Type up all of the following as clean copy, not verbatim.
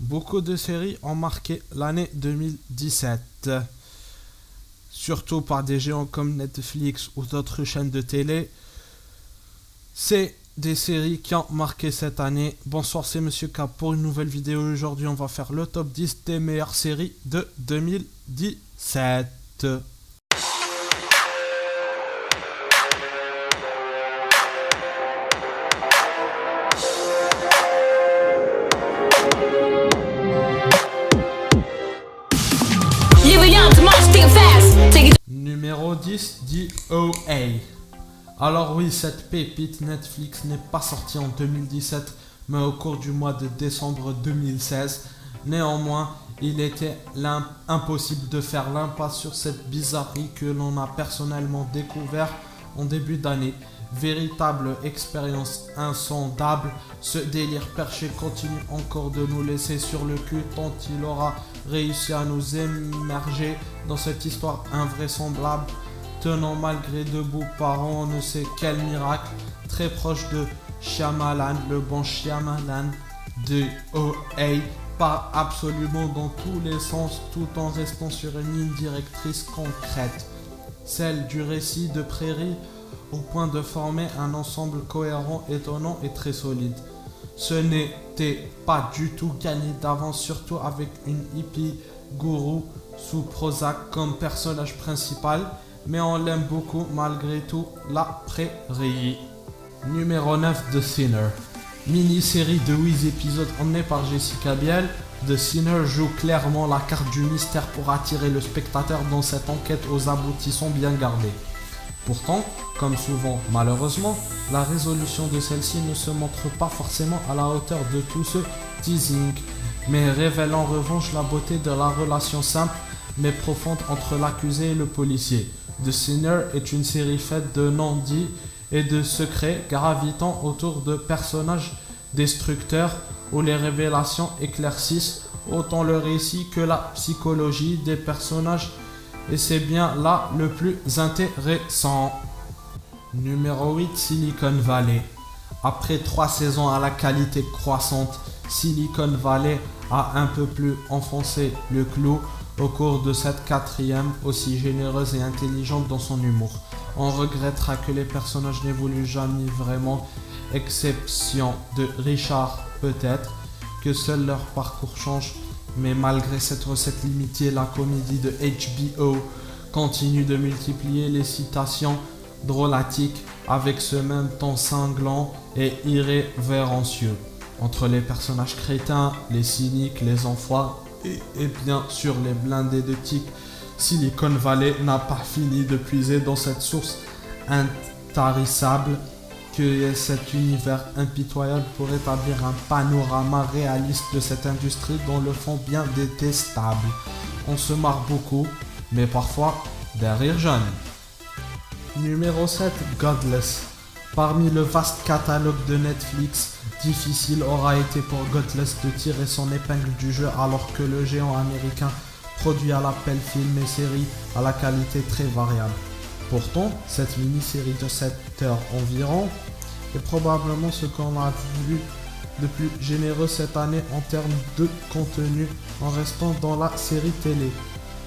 Beaucoup de séries ont marqué l'année 2017, surtout par des géants comme Netflix ou d'autres chaînes de télé. C'est des séries qui ont marqué cette année. Bonsoir, c'est Monsieur K pour une nouvelle vidéo. Aujourd'hui, on va faire le top 10 des meilleures séries de 2017. Numéro 10, DOA. Alors oui, cette pépite Netflix n'est pas sortie en 2017, mais au cours du mois de décembre 2016. Néanmoins, il était impossible de faire l'impasse sur cette bizarrerie que l'on a personnellement découvert en début d'année. Véritable expérience insondable, ce délire perché continue encore de nous laisser sur le cul tant il aura réussi à nous émerger dans cette histoire invraisemblable, tenant malgré debout par on ne sait quel miracle, très proche de Shyamalan, le bon Shyamalan de OA, part absolument dans tous les sens tout en restant sur une ligne directrice concrète, celle du récit de Prairie, au point de former un ensemble cohérent, étonnant et très solide. Ce n'était pas du tout gagné d'avance, surtout avec une hippie gourou sous Prozac comme personnage principal, mais on l'aime beaucoup malgré tout, la Prairie. Numéro 9, The Sinner. Mini-série de 8 épisodes emmenée par Jessica Biel, The Sinner joue clairement la carte du mystère pour attirer le spectateur dans cette enquête aux aboutissants bien gardés. Pourtant, comme souvent malheureusement, la résolution de celle-ci ne se montre pas forcément à la hauteur de tout ce teasing, mais révèle en revanche la beauté de la relation simple mais profonde entre l'accusé et le policier. The Sinner est une série faite de non-dits et de secrets gravitant autour de personnages destructeurs où les révélations éclaircissent autant le récit que la psychologie des personnages. Et c'est bien là le plus intéressant. Numéro 8, Silicon Valley. Après 3 saisons à la qualité croissante, Silicon Valley a un peu plus enfoncé le clou au cours de cette 4e, aussi généreuse et intelligente dans son humour. On regrettera que les personnages n'évoluent jamais vraiment, exception de Richard peut-être, que seul leur parcours change. Mais malgré cette recette limitée, la comédie de HBO continue de multiplier les citations drôlatiques avec ce même ton cinglant et irrévérencieux. Entre les personnages crétins, les cyniques, les enfoirés et bien sûr les blindés de tics, Silicon Valley n'a pas fini de puiser dans cette source intarissable que est cet univers impitoyable pour établir un panorama réaliste de cette industrie dont le fond bien détestable. On se marre beaucoup, mais parfois d'un rire jeune. Numéro 7, Godless. Parmi le vaste catalogue de Netflix, difficile aura été pour Godless de tirer son épingle du jeu alors que le géant américain produit à l'appel films et séries à la qualité très variable. Pourtant, cette mini-série de 7 heures environ est probablement ce qu'on a vu de plus généreux cette année en termes de contenu en restant dans la série télé.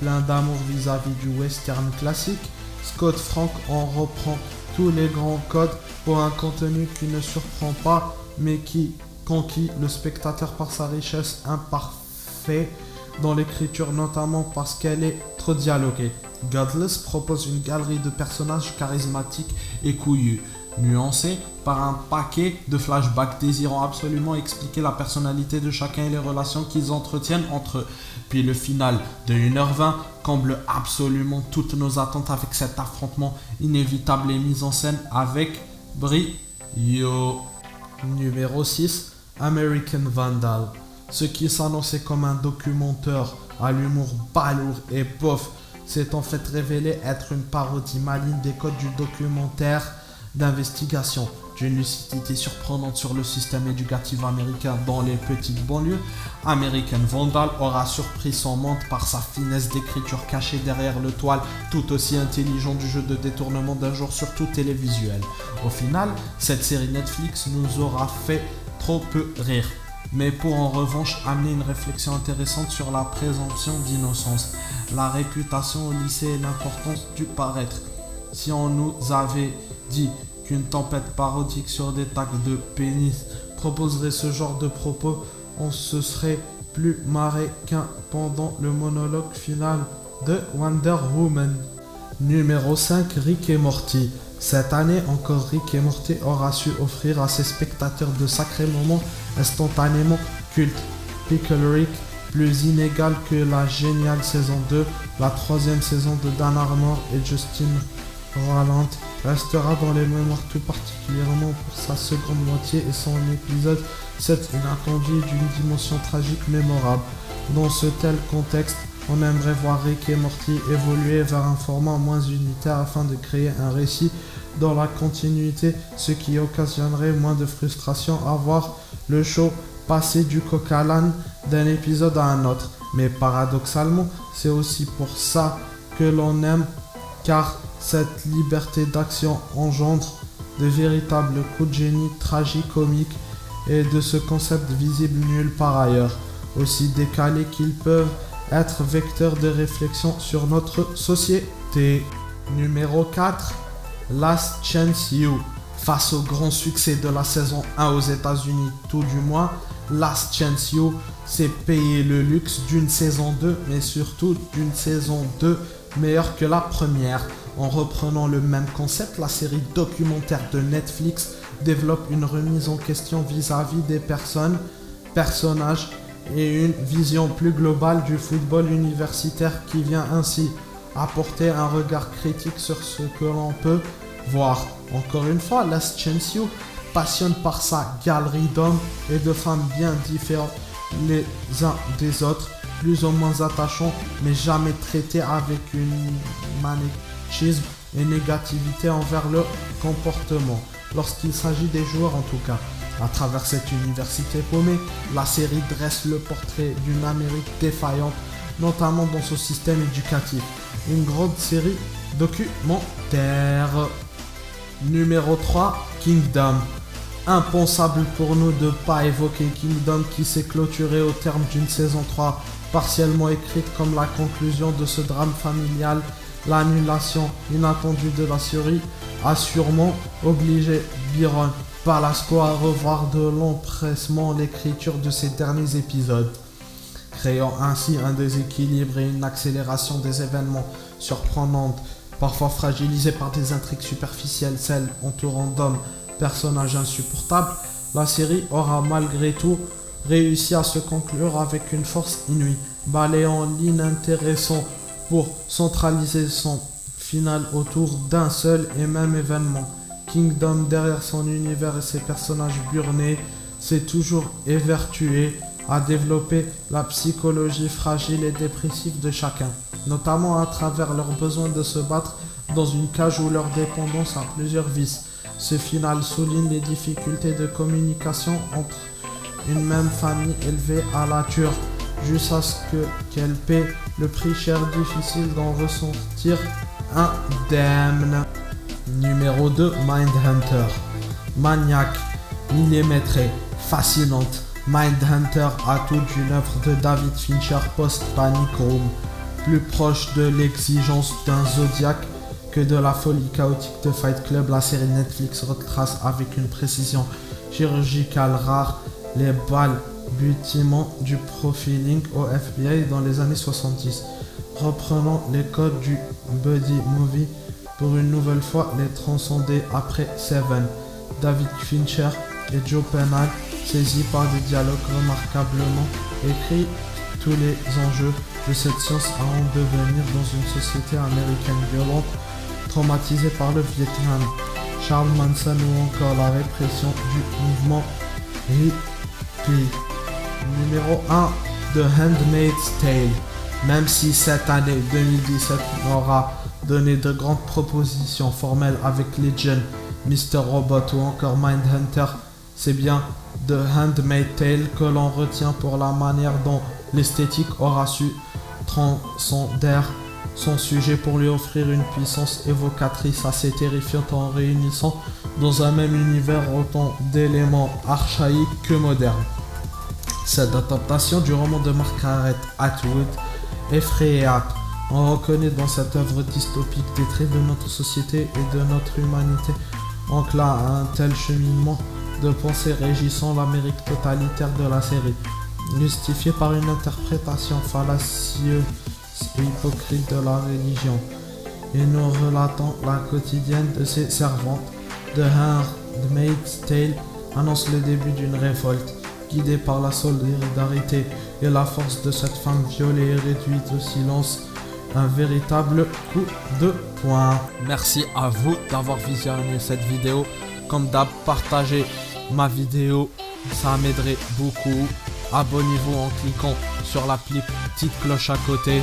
Plein d'amour vis-à-vis du western classique, Scott Frank en reprend tous les grands codes pour un contenu qui ne surprend pas mais qui conquit le spectateur par sa richesse imparfaite dans l'écriture, notamment parce qu'elle est trop dialoguée. Godless propose une galerie de personnages charismatiques et couillus, nuancés par un paquet de flashbacks désirant absolument expliquer la personnalité de chacun et les relations qu'ils entretiennent entre eux. Puis le final de 1h20 comble absolument toutes nos attentes avec cet affrontement inévitable et mis en scène avec brio. Numéro 6, American Vandal. Ce qui s'annonçait comme un documentaire à l'humour balourd et bof s'est en fait révélé être une parodie maligne des codes du documentaire d'investigation, d'une lucidité surprenante sur le système éducatif américain dans les petites banlieues. American Vandal aura surpris son monde par sa finesse d'écriture cachée derrière le toile tout aussi intelligent du jeu de détournement d'un genre surtout télévisuel. Au final, cette série Netflix nous aura fait trop peu rire. mais pour en revanche amener une réflexion intéressante sur la présomption d'innocence, la réputation au lycée et l'importance du paraître. Si on nous avait dit qu'une tempête parodique sur des tags de pénis proposerait ce genre de propos, on se serait plus marré qu'un pendant le monologue final de Wonder Woman. Numéro 5, Rick et Morty. Cette année encore, Rick et Morty aura su offrir à ses spectateurs de sacrés moments instantanément cultes. Pickle Rick, plus inégal que la géniale saison 2, la troisième saison de Dan Harmon et Justin Roiland, restera dans les mémoires tout particulièrement pour sa seconde moitié et son épisode 7 inattendu d'une dimension tragique mémorable. Dans ce tel contexte, on aimerait voir Rick et Morty évoluer vers un format moins unitaire afin de créer un récit dans la continuité, ce qui occasionnerait moins de frustration à voir le show passer du coq à l'âne d'un épisode à un autre. Mais paradoxalement, c'est aussi pour ça que l'on aime, car cette liberté d'action engendre de véritables coups de génie tragicomiques et de ce concept visible nulle part ailleurs, aussi décalés qu'ils peuvent être vecteurs de réflexion sur notre société. Numéro 4, Last Chance U. Face au grand succès de la saison 1 aux États-Unis, tout du moins, Last Chance U s'est payé le luxe d'une saison 2, mais surtout d'une saison 2 meilleure que la première. En reprenant le même concept, la série documentaire de Netflix développe une remise en question vis-à-vis des personnages et une vision plus globale du football universitaire qui vient ainsi apporter un regard critique sur ce que l'on peut voir. Encore une fois, Last Chance U passionne par sa galerie d'hommes et de femmes bien différents les uns des autres, plus ou moins attachants, mais jamais traités avec une manichisme et négativité envers le comportement, lorsqu'il s'agit des joueurs en tout cas. À travers cette université paumée, la série dresse le portrait d'une Amérique défaillante, notamment dans son système éducatif. Une grande série documentaire. Numéro 3, Kingdom. Impensable pour nous de ne pas évoquer Kingdom qui s'est clôturé au terme d'une saison 3 partiellement écrite comme la conclusion de ce drame familial. L'annulation inattendue de la série a sûrement obligé Byron Palasco à revoir de l'empressement l'écriture de ces derniers épisodes, créant ainsi un déséquilibre et une accélération des événements surprenantes, parfois fragilisés par des intrigues superficielles, celles entourant d'hommes, personnages insupportables. La série aura malgré tout réussi à se conclure avec une force inouïe, balayant l'inintéressant pour centraliser son final autour d'un seul et même événement. Kingdom, derrière son univers et ses personnages burnés, s'est toujours évertué à développer la psychologie fragile et dépressive de chacun, notamment à travers leur besoin de se battre dans une cage ou leur dépendance à plusieurs vices. Ce final souligne les difficultés de communication entre une même famille élevée à la turque, jusqu'à ce qu'elle paie le prix cher difficile d'en ressortir indemne. Numéro 2, Mindhunter. Maniaque, millimétrée, fascinante, Mindhunter, atout d'une œuvre de David Fincher post-Panic Room, plus proche de l'exigence d'un Zodiac que de la folie chaotique de Fight Club. La série Netflix retrace avec une précision chirurgicale rare les balbutiements du profiling au FBI dans les années 70, reprenant les codes du buddy movie pour une nouvelle fois les transcender après Seven. David Fincher et Joe Penhall, saisis par des dialogues remarquablement écrits, tous les enjeux de cette science à en devenir dans une société américaine violente, traumatisée par le Vietnam, Charles Manson ou encore la répression du mouvement hippie. Numéro 1, The Handmaid's Tale. Même si cette année 2017 aura donné de grandes propositions formelles avec Legion, Mr. Robot ou encore Mindhunter, c'est bien The Handmaid's Tale que l'on retient pour la manière dont l'esthétique aura su transcender son sujet pour lui offrir une puissance évocatrice assez terrifiante en réunissant dans un même univers autant d'éléments archaïques que modernes. Cette adaptation du roman de Margaret Atwood est effrayante. On reconnaît dans cette œuvre dystopique des traits de notre société et de notre humanité, enclin à un tel cheminement de pensée régissant l'Amérique totalitaire de la série, justifié par une interprétation fallacieuse et hypocrite de la religion, et nous relatant la quotidienne de ses servantes. The Handmaid's Tale annonce le début d'une révolte, guidée par la solidarité et la force de cette femme violée et réduite au silence. Un véritable coup de poing. Merci à vous d'avoir visionné cette vidéo. Comme d'hab, partagez ma vidéo, ça m'aiderait beaucoup. Abonnez-vous en cliquant sur la petite cloche à côté.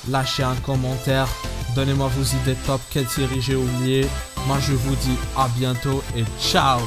Lâchez un commentaire. Donnez-moi vos idées top, quelle série j'ai oublié. Moi je vous dis à bientôt et ciao.